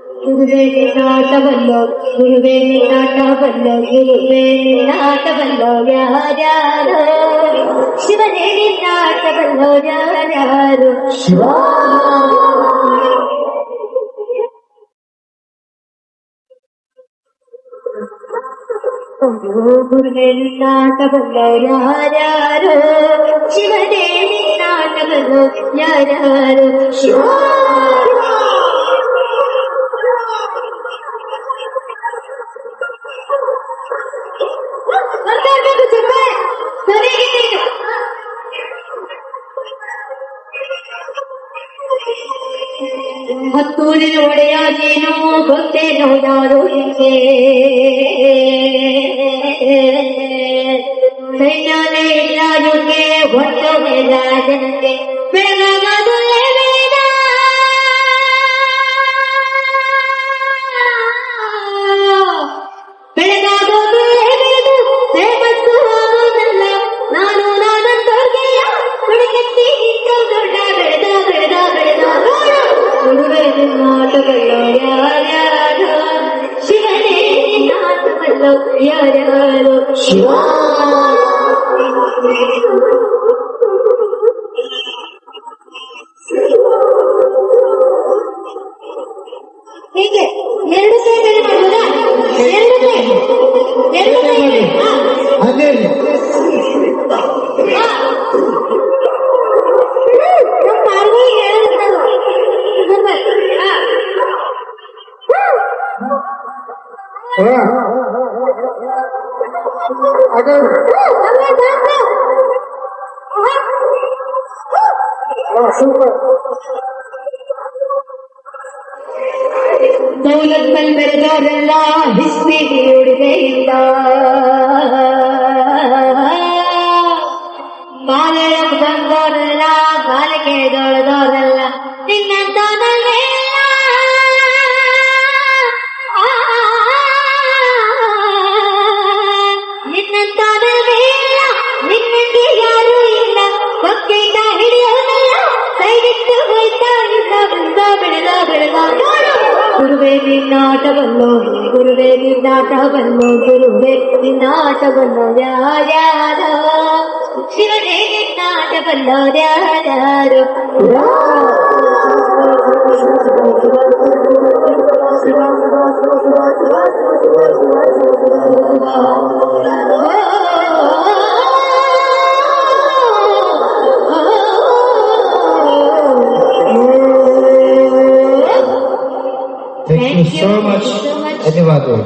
ಗುರುವೇ ನಿನ್ನಾಟವಲ್ಲೋ ಗುರುವೇ ನಿನ್ನಾಟವಲ್ಲೋ ಗುರುವೇ ನಿನ್ನಾಟವಲ್ಲೋ ಯಾರ್ಯಾರೋ ಶಿವನೇ ನಿನ್ನಾಟವಲ್ಲೋ ಯಾರ್ಯಾರು ಶಿವ ಗುರುವೇ ನಿನ್ನಾಟವಲ್ಲೋ ಯಾರ್ಯಾರೋ ಶಿವನೇ ನಿನ್ನಾಟವಲ್ಲೋ ಯಾರ್ಯಾರು ಶಿವ ಹತ್ತೂರಿನ ಒಡೆಯ ನೀನು ಗೊತ್ತೇನೋ ಯಾರು ಹಿಂಗೆ ಸೈನ್ಯನೇ ಇಲ್ಲ ಯುಗೆ ಹೊಟ್ಟೆಲ್ಲ ಜನಕ್ಕೆ ಬೆಳಗಾಗದು ಬೆಳಗಾಗೋದು ಬೆಳೆದು ದಯಮತ್ತು ಆಗೋದಲ್ಲ ನಾನು ನಾನಂತೋರ್ಗೆಯ ಬೆಳಕತ್ತಿ ನಿಂತು ದೊಡ್ಡ ಬೆಳೆದ ಬೆಳೆದ ಬೆಳೆದ ಗುರುವೇ ನಿನ್ನಾಟವಲ್ಲೋ ಯಾರ್ಯಾರೋ ಶಿವನೇ ನಿನ್ನಾಟವಲ್ಲೋ ಯಾರ್ಯಾರೋ ಶಿವ ಹೀಗೆ ಎರಡು ಸೈಡ್ ಮಾಡ್ಬೋದಾ ಎರಡು ದೌಲತ್ತಲ್ಲಿ ಬೆಳೆದವರೆಲ್ಲ ಹಿಸ್ಪಿಗೆ ಉಡುಗೆಯಿಂದ ಬಾಲೆಯ ಬಂದವರೆಲ್ಲ ಬಾಲಿಕೆ ದೊಳೆದವರೆಲ್ಲ ನಿನ್ನಂತವರಲ್ಲ ನಿನ್ನಂತವರಲ್ಲ ನಿನ್ನಂತೆ ಯಾರೂ ಇಲ್ಲ ಕೊಕ್ಕೆಯಿಂದ ಹಿಡಿಯೋದಲ್ಲ ಕೈಬಿಟ್ಟು ಹೋಯ್ತಾ ಇಲ್ಲ ಬಂದ ಬೆಳೆದ ಬೆಳೆದ ಗುರುವೇ ನಿನ್ನಾಟವಲ್ಲೋ ಗುರುವೇ ನಿನ್ನಾಟವಲ್ಲೋ ಗುರುವೇ ನಿನ್ನಾಟವಲ್ಲೋ ಯಾರ್ಯಾರೋ ಶಿವನೇ ನಿನ್ನಾಟವಲ್ಲೋ ಯಾರ್ಯಾರೋ Thank you so much. ಧನ್ಯವಾದಗಳು.